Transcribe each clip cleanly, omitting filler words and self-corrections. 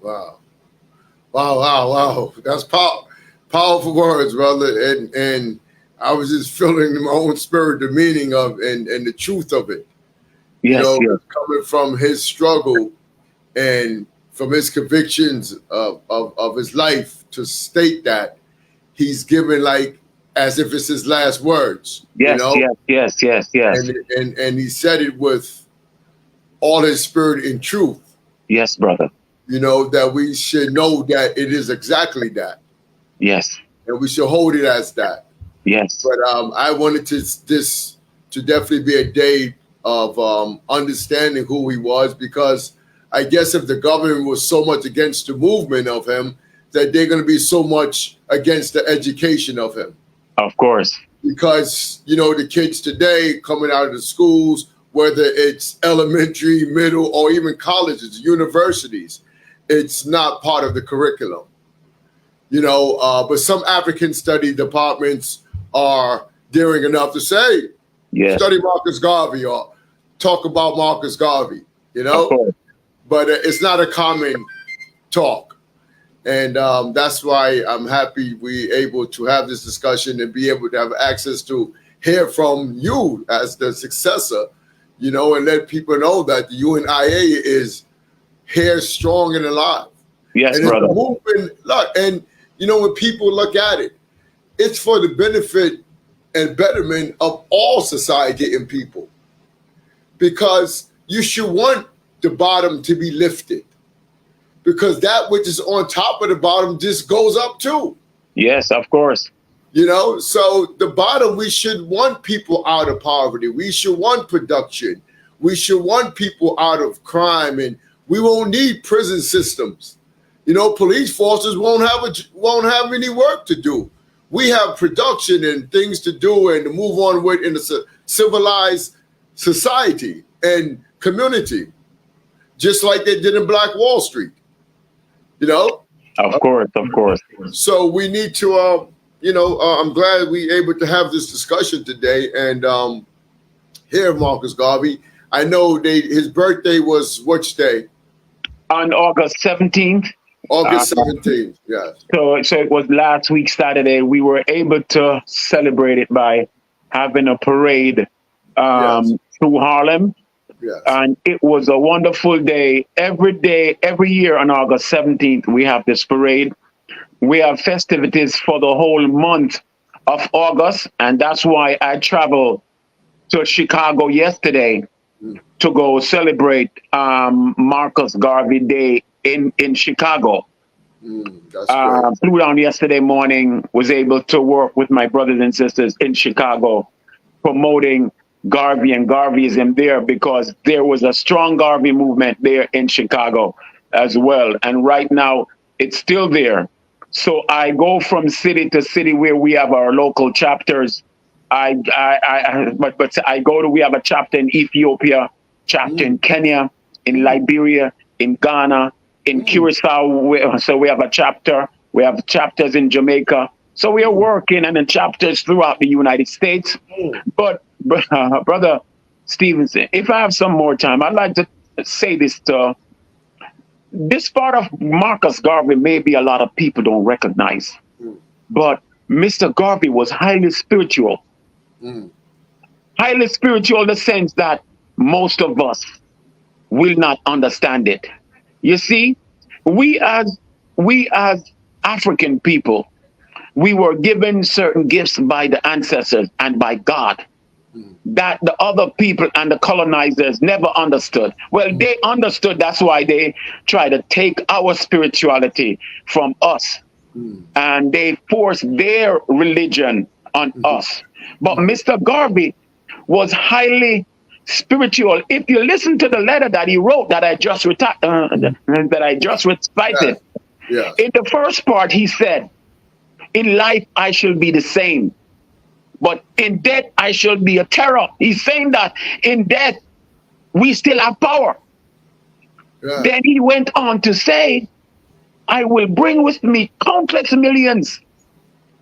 Wow. Wow, wow, wow. That's powerful words, brother. And I was just feeling in my own spirit the meaning of and the truth of it. You Yes, know, yes, coming from his struggle and from his convictions of his life to state that he's given like as if it's his last words, you yes, know? yes, yes, yes, yes, And he said it with all his spirit and truth, yes, brother. you know, that we should know that it is exactly that. Yes, And we should hold it as that. yes, But I wanted this to definitely be a day of understanding who he was, because I guess if the government was so much against the movement of him, that they're going to be so much against the education of him. of course. Because, you know, the kids today coming out of the schools, whether it's elementary, middle, or even colleges, universities, it's not part of the curriculum. You know, but some African study departments are daring enough to say, Yes, study Marcus Garvey or talk about Marcus Garvey, you of know, course. but it's not a common talk. And that's why I'm happy we able to have this discussion and be able to have access to hear from you as the successor, you know, and let people know that the UNIA is here strong and alive. Yes, And it's brother. a movement, look, and you know, when people look at it, it's for the benefit and betterment of all society and people. Because you should want the bottom to be lifted. Because that which is on top of the bottom just goes up too. Yes, of course. You know, so the bottom, we should want people out of poverty. We should want production. We should want people out of crime, and we won't need prison systems. You know, police forces won't have any work to do. We have production and things to do and to move on with in a civilized society and community, just like they did in Black Wall Street. You know, Of course, of course. so we need to, you know, I'm glad we able to have this discussion today and hear Marcus Garvey. I know his birthday was which day? On August 17th. August 17th. Yes. So it was last week, Saturday. We were able to celebrate it by having a parade Yes. through Harlem. Yes. And it was a wonderful day. Every year on August 17th, we have this parade. We have festivities for the whole month of August. And that's why I traveled to Chicago yesterday to go celebrate Marcus Garvey Day in Chicago. That's great. Flew down yesterday morning, was able to work with my brothers and sisters in Chicago, promoting Garvey and Garveyism there, because there was a strong Garvey movement there in Chicago as well. And right now it's still there. So I go from city to city where we have our local chapters. We have a chapter in Ethiopia, chapter in Kenya, in Liberia, in Ghana, in Curacao. So we have a chapter. We have chapters in Jamaica. So we are working and in chapters throughout the United States. But Brother Stevenson, if I have some more time, I'd like to say this to this part of Marcus Garvey. Maybe a lot of people don't recognize, but Mr. Garvey was highly spiritual. Highly spiritual in the sense that most of us will not understand it. You see, we as African people, we were given certain gifts by the ancestors and by God that the other people and the colonizers never understood. Well, they understood. That's why they try to take our spirituality from us, and they forced their religion on us. But Mr. Garvey was highly spiritual. If you listen to the letter that he wrote that I just recited, Yeah. in the first part he said, "In life I shall be the same, but in death I shall be a terror." He's saying that in death we still have power. Yeah. Then he went on to say, "I will bring with me countless millions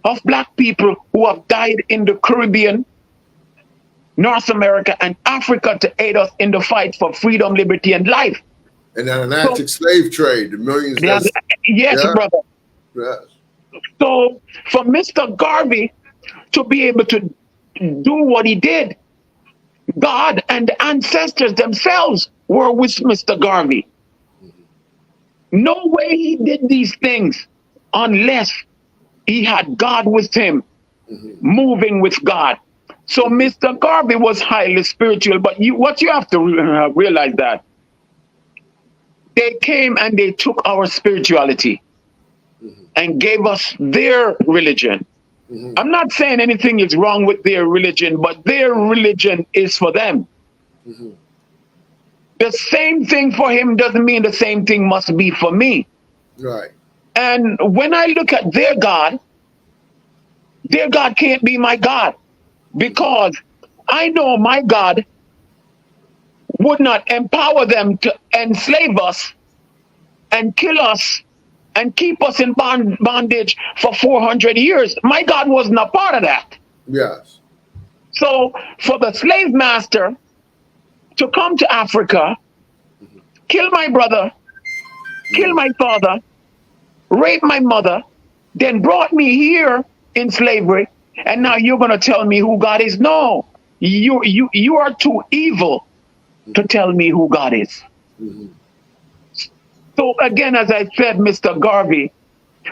of Black people who have died in the Caribbean, North America, and Africa to aid us in the fight for freedom, liberty, and life." And an So, Atlantic slave trade, the millions yeah, that's yes, yeah, brother. yes. So for Mr. Garvey to be able to do what he did, God and the ancestors themselves were with Mr. Garvey. No way he did these things unless he had God with him, moving with God. So Mr. Garvey was highly spiritual, but what you have to realize that they came and they took our spirituality and gave us their religion. I'm not saying anything is wrong with their religion, but their religion is for them. The same thing for him doesn't mean the same thing must be for me. Right. And when I look at their God can't be my God, because I know my God would not empower them to enslave us and kill us and keep us in bondage for 400 years. My God wasn't a part of that. Yes. So for the slave master to come to Africa, kill my brother, kill my father, rape my mother, then brought me here in slavery, and now you're going to tell me who God is? No, you are too evil to tell me who God is. So again, as I said, Mr. Garvey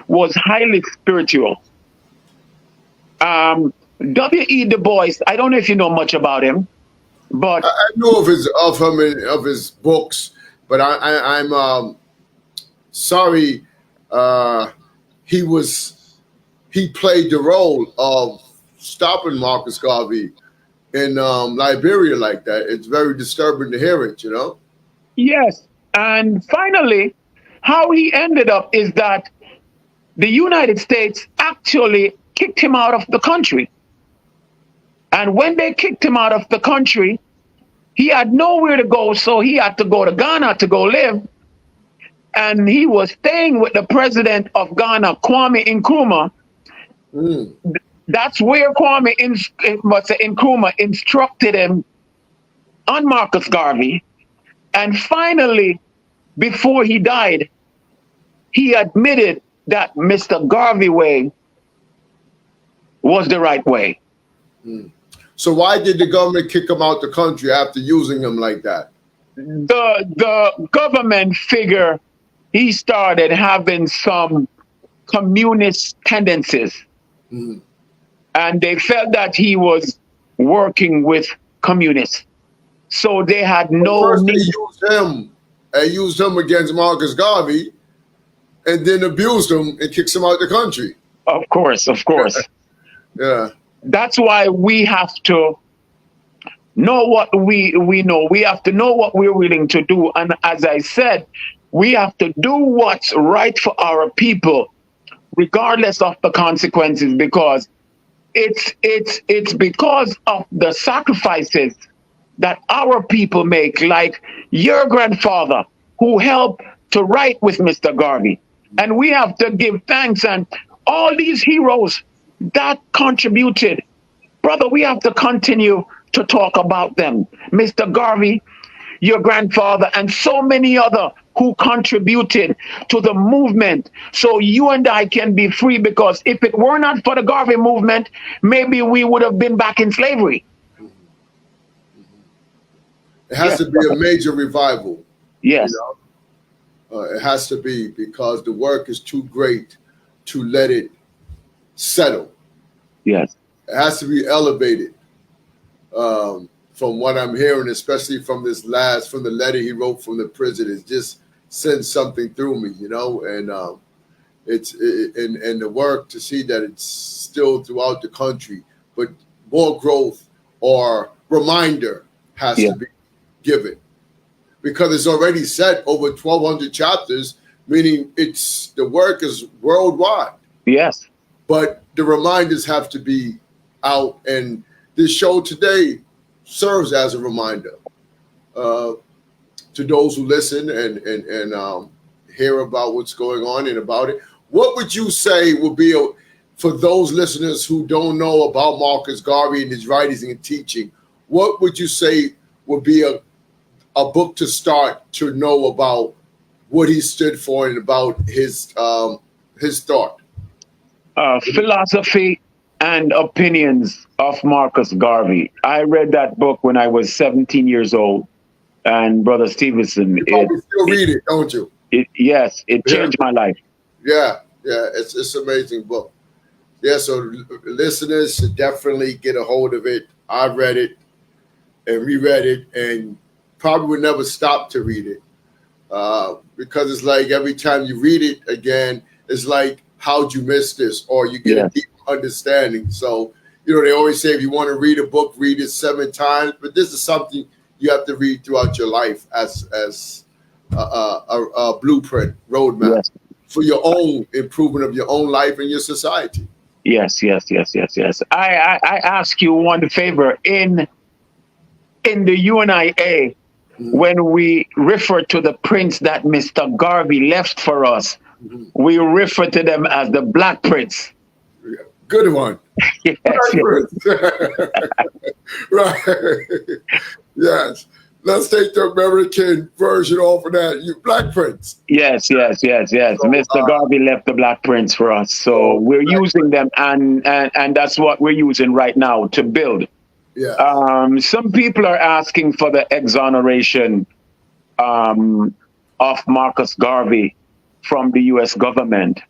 was highly spiritual. W.E. Du Bois, I don't know if you know much about him, but I know of him and of his books, but I'm sorry. He played the role of stopping Marcus Garvey in Liberia like that. It's very disturbing to hear it. You know. yes. And finally, how he ended up is that the United States actually kicked him out of the country. And when they kicked him out of the country, he had nowhere to go, so he had to go to Ghana to go live. And he was staying with the president of Ghana, Kwame Nkrumah. That's where Kwame Nkrumah instructed him on Marcus Garvey. And finally, before he died, he admitted that Mr. Garvey way was the right way. So why did the government kick him out the country after using him like that? The government figure he started having some communist tendencies. And they felt that he was working with communists. So they had no first need. They used him against Marcus Garvey and then abused him and kicked him out the country. Of course. Yeah. That's why we have to know what we know. We have to know what we're willing to do. And as I said, we have to do what's right for our people, regardless of the consequences, because it's because of the sacrifices that our people make, like your grandfather who helped to write with Mr. Garvey. And we have to give thanks, and all these heroes that contributed, brother, we have to continue to talk about them. Mr. Garvey, your grandfather, and so many other who contributed to the movement so you and I can be free, because if it were not for the Garvey movement, maybe we would have been back in slavery. It has to be a major revival. Yes. You know? It has to be, because the work is too great to let it settle. Yes. It has to be elevated. From what I'm hearing, especially from the letter he wrote from the prison, it just sends something through me, you know, and and the work to see that it's still throughout the country, but more growth or reminder has to be given, because it's already set over 1,200 chapters, meaning the work is worldwide. Yes. But the reminders have to be out, and this show today serves as a reminder to those who listen and hear about what's going on and about it. What would you say would be for those listeners who don't know about Marcus Garvey and his writings and teaching? What would you say would be a book to start to know about what he stood for and about his thought. Philosophy and Opinions of Marcus Garvey. I read that book when I was 17 years old. And Brother Stevenson, You probably still read it, don't you? Yes, it changed my life. Yeah, it's an amazing book. Yeah, so listeners should definitely get a hold of it. I read it and reread it, and probably would never stop to read it because it's like every time you read it again, it's like, how'd you miss this? Or you get a deep understanding. So, you know, they always say if you want to read a book, read it 7 times, but this is something you have to read throughout your life as a blueprint, roadmap for your own improvement of your own life and your society. Yes. I ask you one favor. In the UNIA, when we refer to the prince that Mr. Garvey left for us, we refer to them as the Black Prince. Good one. Yes. Right. Yes. Let's take the American version off of that. You Black Prince. Yes. So, Mr. Garvey left the Black Prince for us. So we're using them, and that's what we're using right now to build. Yeah. Some people are asking for the exoneration of Marcus Garvey from the U.S. government.